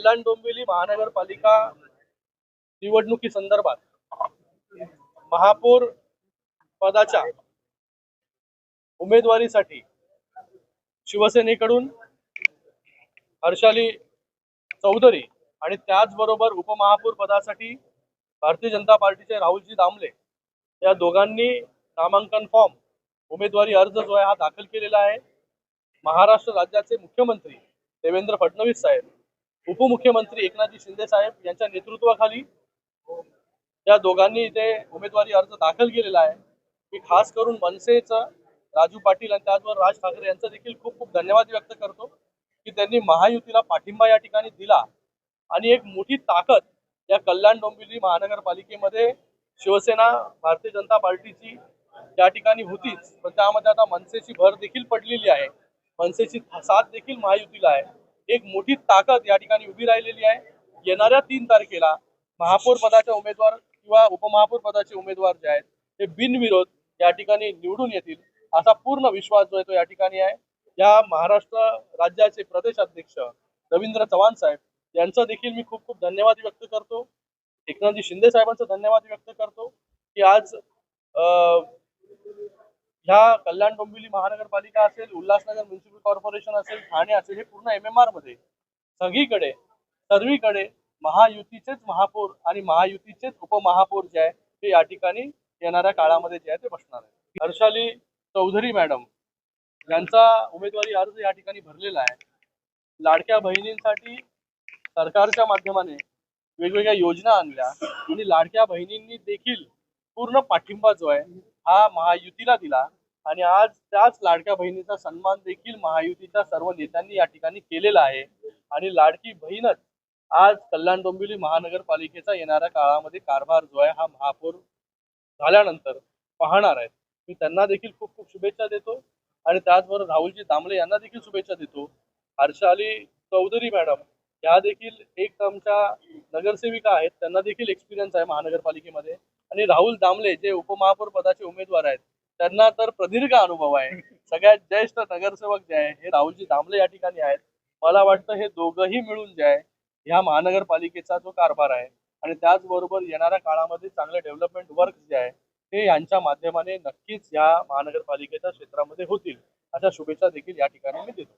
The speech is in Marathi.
कल्याण डोंबिवली महानगरपालिका निवडणुकी संदर्भात महापौर पदाच्या उमेदवारीसाठी शिवसेनेकडून हर्षाली चौधरी आणि त्याचबरोबर उपमहापौर पदासाठी भारतीय जनता पार्टीचे राहुलजी दामले या दोघांनी नामांकन फॉर्म उमेदवारी अर्ज जो आहे हा दाखल केलेला आहे। महाराष्ट्र राज्याचे मुख्यमंत्री देवेंद्र फडणवीस साहेब, उपमुख्यमंत्री एकनाथजी शिंदे साहेब यांच्या नेतृत्वाखाली या दोघांनी इथे उमेदवारी अर्ज दाखल केलेला आहे। मी खास करून मनसेचं राजू पाटील आणि त्याचबरोबर राज ठाकरे यांचा देखील खूप खूप धन्यवाद व्यक्त करतो की त्यांनी महायुतीला पाठिंबा या ठिकाणी दिला आणि एक मोठी ताकद या कल्याण डोंबिवली महानगरपालिकेमध्ये शिवसेना भारतीय जनता पार्टीची या ठिकाणी होतीच, पण त्यामध्ये आता मनसेची भर देखील पडलेली आहे। मनसेची साथ देखील महायुतीला आहे। एक मोठी ताकद या ठिकाणी उभी राहिलेली आहे। येणाऱ्या 3 तारखेला महापौर पदाचे उमेदवार किंवा उपमहापौर पदाचे उमेदवार जे आहेत ते बिनविरोध या ठिकाणी निवडून येतील असा पूर्ण विश्वास जो आहे तो या ठिकाणी आहे। या महाराष्ट्र राज्याचे प्रदेश अध्यक्ष रवींद्र चव्हाण साहेब यांचा देखील मी खूप खूप धन्यवाद व्यक्त करतो। एकनाथजी शिंदे साहेबांचा धन्यवाद व्यक्त करतो की आज ह्या कल्याण डोंबिवली महानगरपालिका असेल, उल्हासनगर म्युनिसिपल कॉर्पोरेशन असेल, ठाणे असेल, हे पूर्ण MMR मध्ये सगळीकडे सर्वीकडे महायुतीचेच महापौर आणि महायुतीचेच उपमहापौर जे आहे ते या ठिकाणी येणाऱ्या काळामध्ये जे आहे ते बसणार आहे। हर्षाली चौधरी मॅडम यांचा उमेदवारी अर्ज या ठिकाणी भरलेला आहे। लाडक्या बहिणींसाठी सरकारच्या माध्यमाने वेगवेगळ्या योजना आणल्या आणि लाडक्या बहिणींनी देखील पूर्ण पाठिंबा जो आहे हा महायुतीला दिला आणि आज त्याच लाडक्या बहिणीचा सन्मान देखील महायुतीच्या सर्व नेत्यांनी या ठिकाणी केलेला आहे आणि लाडकी बहीणच आज कल्याण डोंबिवली महानगरपालिकेचा येणाऱ्या काळामध्ये कारभार जो आहे हा महापौर झाल्यानंतर पाहणार आहेत। मी त्यांना देखील खूप खूप शुभेच्छा देतो आणि त्याचबरोबर राहुलजी दामले यांना देखील शुभेच्छा देतो। हर्षाली चौधरी मॅडम या देखील एक आमच्या नगरसेविका आहेत, त्यांना देखील एक्सपिरियन्स आहे महानगरपालिकेमध्ये आणि राहुल दामले जे उपमहापौर पदाचे उमेदवार आहेत त्यांना तर प्रदीर्घ अनुभव आहे। सगळ्यात ज्येष्ठ नगरसेवक जे आहे हे राहुलजी दामले या ठिकाणी आहेत। मला वाटतं हे दोघंही मिळून जे आहे ह्या महानगरपालिकेचा जो कारभार आहे आणि त्याचबरोबर येणाऱ्या काळामध्ये चांगले डेव्हलपमेंट वर्क जे आहे ते यांच्या माध्यमाने नक्कीच या महानगरपालिकेच्या क्षेत्रामध्ये होतील अशा शुभेच्छा देखील या ठिकाणी मी देतो।